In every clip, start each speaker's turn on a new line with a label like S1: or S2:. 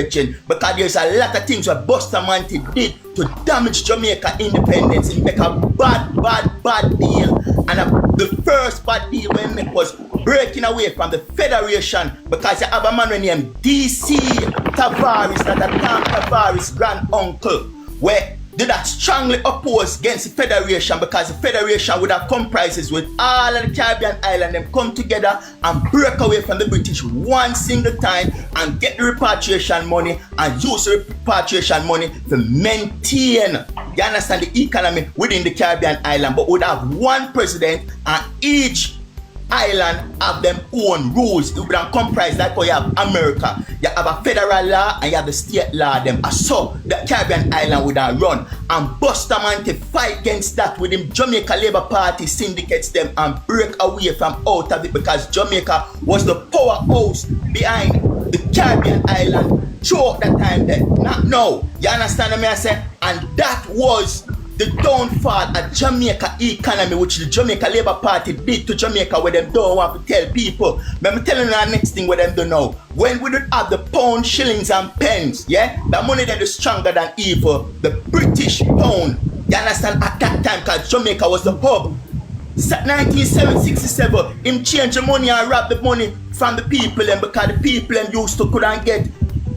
S1: brethren, because there's a lot of things what Bustamante did to damage Jamaica independence. He make a bad deal. And the first bad deal we make was breaking away from the Federation, because you have a man named D.C. Tavares, that a Tom Tavares' grand uncle, where did that strongly oppose against the Federation, because the Federation would have comprises with all of the Caribbean islands, them come together and break away from the British one single time and get the repatriation money and use the repatriation money to maintain, you understand, the economy within the Caribbean island, but would have one president and each island have them own rules. It would have comprised like how you have America. You have a federal law and you have the state law them. And so the Caribbean island would have run. And Bustamante fight against that with him. Jamaica Labour Party syndicates them and break away from out of it, because Jamaica was the powerhouse behind the Caribbean island throughout that time then. Not now. You understand what I say? And that was the downfall of Jamaica economy, which the Jamaica Labour Party did to Jamaica, where them don't want to tell people. But I'm telling you the next thing where them don't know. When we don't have the pound, shillings and pence, yeah, the money that is stronger than evil, the British pound, you understand, at that time, because Jamaica was the hub. 1967, him change the money and rob the money from the people, and because the people and used to couldn't get.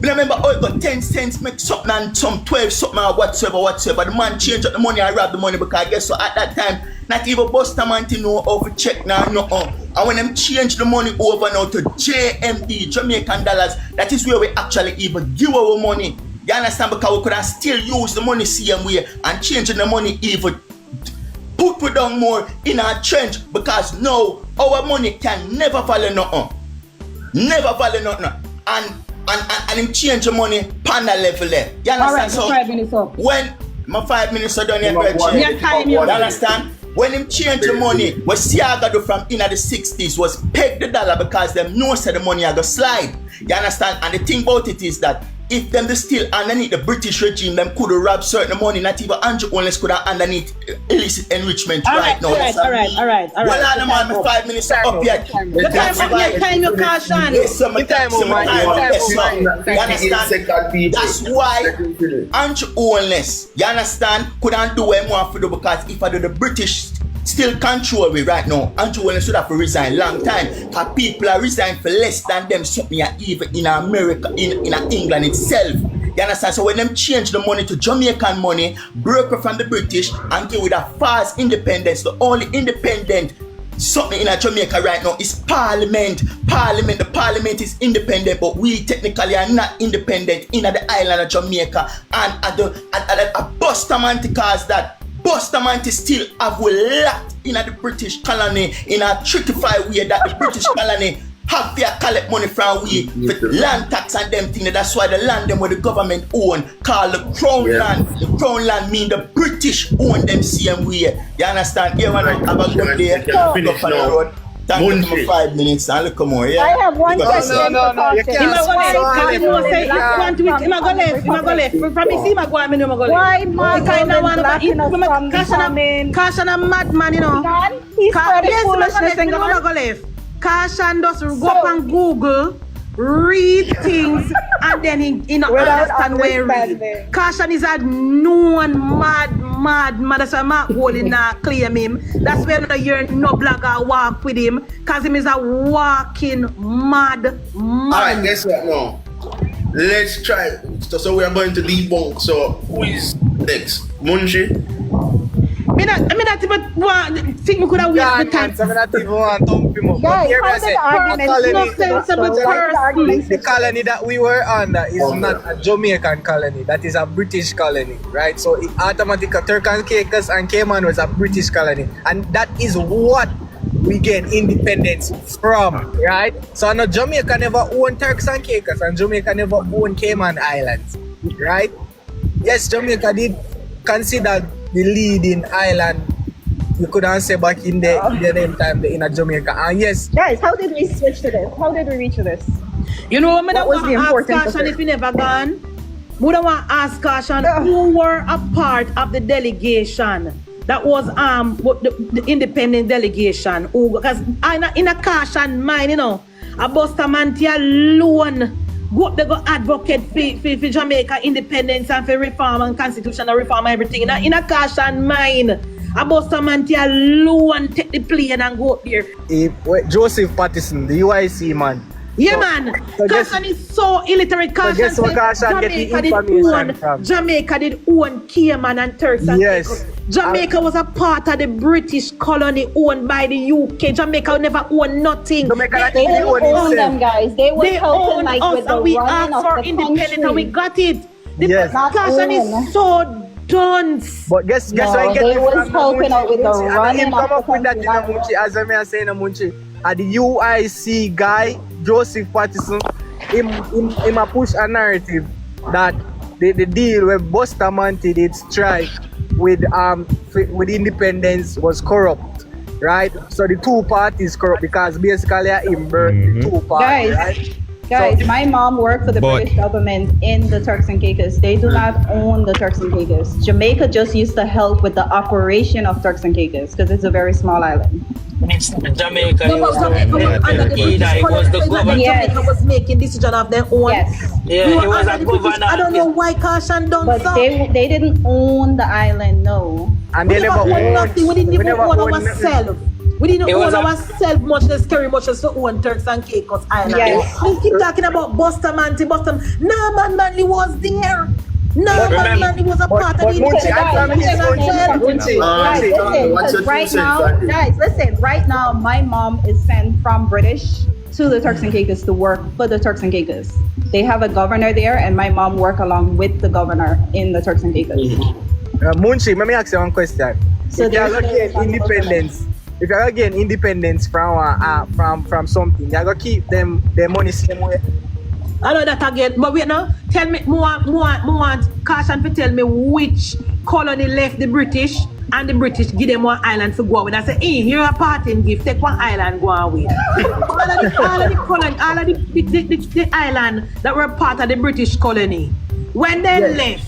S1: Remember, oh, you got 10 cents, make something and some 12 something or whatsoever. The man changed up the money and robbed the money, because I guess so at that time, not even Bustamante know how to check now, And when them change the money over now to JMD, Jamaican dollars, that is where we actually even give our money. You understand? Because we could have still use the money same way and changing the money even put we down more in our trench, because now our money can never value nothing. Never value nothing. And him change the money pan the level there. You understand?
S2: Alright,
S1: so
S2: 5 minutes up.
S1: when my 5 minutes are done,
S2: you
S1: understand? When him change the money, what Siaga do from in the 60s was peg the dollar, because them know say the money are go slide. You understand? And the thing about it is that if them they still underneath the British regime, them could have robbed certain money, not even Andrew Ownless could have underneath illicit enrichment right now.
S2: All right.
S1: Well, I'm my 5 minutes are up yet.
S2: The time you cash on.
S1: You understand? That's why Andrew Ownless, you understand, couldn't do what he want to do, because if I do the British still control me right now, Andrew Ownless should have to resign long time, because people are resigning for less than them something even in America, in England itself. You understand? So when them change the money to Jamaican money, broke from the British and give with a false independence, the only independent something in Jamaica right now is Parliament. The Parliament is independent, but we technically are not independent in the island of Jamaica. And at Bustamante cause that Bustamante still have a lot in the British colony in a trickified way that the British colony have to collect money from we for land tax and them things. That's why the land them where the government own called the Crown land. The Crown land mean the British own them same way. You understand? Here when I have a good day, finish now. Thank you for 5 minutes and look more, yeah?
S2: I have one question.
S3: No, you can't.
S2: Why man
S4: Cash and a madman, you know.
S2: he's spreading foolishness and go
S4: Cash and just go up on Google, read things, and then he not understand where read. Caution is a known mad. That's why I'm not holding claim him. That's why you're no blogger walk with him, because him is a walking mad man.
S3: Alright, guess what now? Let's try. So we are going to debunk. So who is next? Munshi?
S4: I not even want think we could have wasted the time.
S5: I not even want to dump him up. But here I say, the colony that we were under is not a Jamaican colony. That is a British colony, right? So it automatically Turks and Caicos and Cayman was a British colony, and that is what we get independence from, right? So no, Jamaica never owned Turks and Caicos, and Jamaica never owned Cayman Islands, right? Yes, Jamaica did consider the leading island, we couldn't say back in the time in Jamaica. And yes.
S2: Guys, how did we switch to this? How did we reach this?
S4: You know, what
S2: was the important
S4: Caution if you never gone? We don't want to ask Caution who were a part of the delegation that was the independent delegation. Because in a Caution mind, you know, a Bustamante alone go up there go advocate for Jamaica independence and for reform and constitutional reform and everything. In a cash and mind. A Bustamante alone take the plane and go up there.
S5: Joseph Patterson, the UIC man.
S4: Yeah, man. Caution is so illiterate. Caution
S5: guess what Caution get the information from?
S4: Jamaica did own Cayman and Turks and Caicos. Jamaica was a part of the British colony owned by the UK. Jamaica never owned nothing.
S2: They didn't own them, guys. They were helping like
S4: us
S2: with the
S4: and we
S2: running
S4: asked
S2: of
S4: for
S2: the
S4: independence
S2: country.
S4: and we got it. The
S5: Yes.
S4: Caution is so dunce.
S5: But guess
S2: No,
S5: what I get
S2: they
S5: it
S2: was
S5: from
S2: helping out with the
S5: Munchi. And
S2: running
S5: him
S2: of
S5: come up
S2: the
S5: with that in
S2: country.
S5: Munchi, as I say in Munchi. The UIC guy, Joseph Patterson, him a push a narrative that the deal with Bustamante did strike with independence was corrupt, right? So the two parties corrupt because basically him burned the two parties, right?
S2: Guys, my mom worked for the
S6: But-
S2: British government in the Turks and Caicos. They do not own the Turks and Caicos. Jamaica just used to help with the operation of Turks and Caicos because it's a very small island.
S7: Jamaica,
S4: No, but Jamaica was under the British
S7: it was the
S4: colony.
S7: government.
S2: Yes.
S4: Jamaica was making decision of their own.
S2: Yes,
S7: Yeah,
S4: We were
S7: it was
S4: under
S7: a
S4: the British.
S7: governor.
S4: I don't know why Caution done
S2: but
S4: so.
S2: they didn't own the island, no.
S5: And
S4: We
S5: they
S4: never
S5: never
S4: own
S5: owned.
S4: nothing. We didn't even
S5: never
S4: own
S5: owned nothing.
S4: ourselves. We didn't
S7: It
S4: own
S7: was a-
S4: ourselves much less scary, much less to own Turks and Caicos Island.
S2: Yes.
S4: We keep talking about Bustamante. No, man, Manley was there. No,
S5: But
S4: man,
S7: remember-
S4: Manley was a part of the
S5: Munchi,
S4: independence.
S5: I promise
S2: Listen,
S5: Munchi,
S2: Munchi, guys,
S5: Munchi.
S2: listen,
S3: what's
S2: 'cause
S3: your
S2: right
S3: 2 cents,
S2: now,
S3: Andy?
S2: guys, listen, right now, my mom is sent from British to the Turks and Caicos to work for the Turks and Caicos. They have a governor there, and my mom work along with the governor in the Turks and Caicos.
S5: Munchi, let me ask you one question.
S2: So
S5: If you're
S2: there's
S5: gonna get
S2: no
S5: independence, if you're gonna get independence from something, you're gonna keep them their money same way.
S4: I know that again, but wait now. Tell me, more Caution to tell me which colony left the British and the British give them one island to go away. I say, hey, here a parting gift, take one island, go away. all of the colony, all of the island that were part of the British colony, when they left,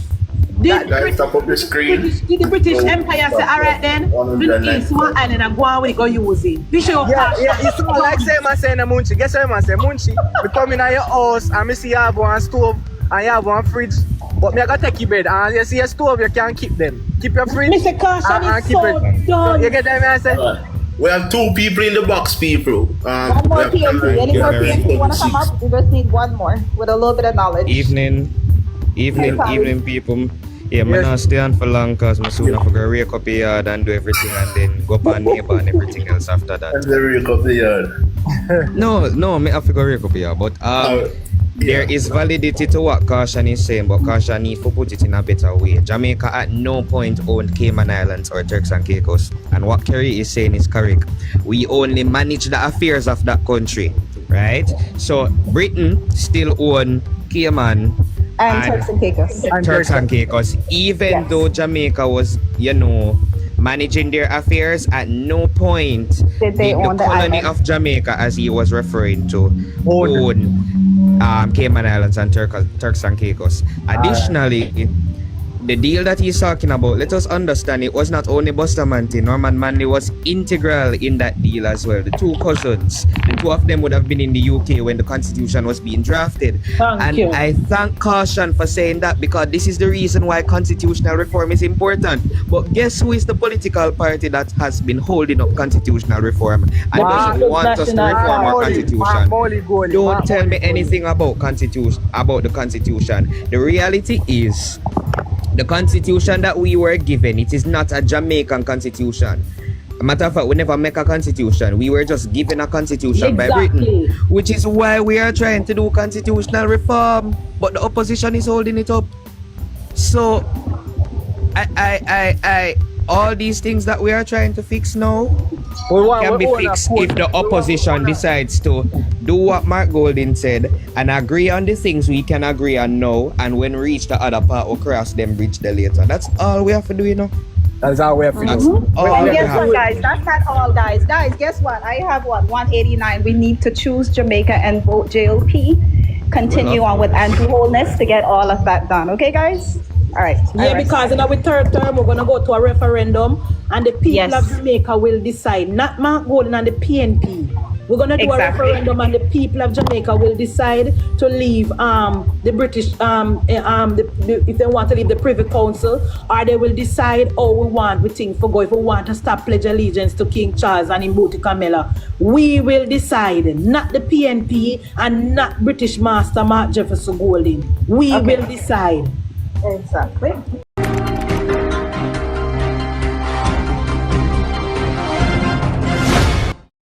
S3: Guys, stop up the screen.
S4: the British Empire say, all right then, the east one island and go away, go use it. Be sure
S5: Yeah, it's all like say man saying a Munchi. Guess what man say? Munchi, we come in at your house and me see you have one stove and you have one fridge. But me I gotta take your bed and you see your stove, you can't keep them. Keep your fridge.
S4: Mr. Caution
S5: and
S4: is so done.
S5: You get that man say?
S3: We have 2 people in the box, people.
S2: One more
S3: we have
S2: PNP. Any more PNP want to come up? We just need one more with a little bit of knowledge.
S6: Evening, people. Yeah, man, not stay on for long because I soon have to go rake up the yard and do everything and then go up on neighbor and everything else after that.
S3: And the rake of the yard.
S6: No, me have to go rake up the yard, but there is validity to what Caution is saying, but Caution need to put it in a better way. Jamaica at no point owned Cayman Islands or Turks and Caicos, and what Kerry is saying is correct. We only manage the affairs of that country, right? So Britain still own Cayman
S2: And Turks and Caicos.
S6: Turks and Caicos, even though Jamaica was, managing their affairs, at no point
S2: Did they own the
S6: colony
S2: island?
S6: of Jamaica, as he was referring to, own Cayman Islands and Turks and Caicos. Additionally, the deal that he's talking about, let us understand, it was not only Bustamante. Norman Manley was integral in that deal as well. The 2 cousins, the 2 of them would have been in the UK when the constitution was being drafted.
S4: Thank you.
S6: I thank Caution for saying that, because this is the reason why constitutional reform is important. But guess who is the political party that has been holding up constitutional reform and doesn't want us to reform our constitution? Don't tell me anything about the constitution. The reality is, the constitution that we were given, it is not a Jamaican constitution. A matter of fact, we never make a constitution. We were just given a constitution by Britain, which is why we are trying to do constitutional reform. But the opposition is holding it up. So, all these things that we are trying to fix now can be fixed if the opposition decides to do what Mark Golding said and agree on the things we can agree on now, and when we reach the other part, we'll cross them bridge there later. That's all we have to do,
S5: That's how we have to
S6: That's
S5: do.
S6: all
S2: And
S6: we
S2: guess
S6: have
S2: what,
S6: to
S2: guys? That's not all, guys. Guys, guess what? I have 189. We need to choose Jamaica and vote JLP. Continue on with Andrew Holness to get all of that done. Okay, guys? All right.
S4: Yeah, because in our 3rd term, we're going to go to a referendum and the people
S2: Yes.
S4: of Jamaica will decide, not Mark Golding and the PNP. We're gonna do
S2: Exactly.
S4: a referendum, and the people of Jamaica will decide to leave the British if they want to leave the Privy Council, or they will decide how we think for go. If we want to stop pledge allegiance to King Charles and Imbuti Camilla, we will decide, not the PNP and not British Master Mark Jefferson Golding. We will decide.
S2: Exactly.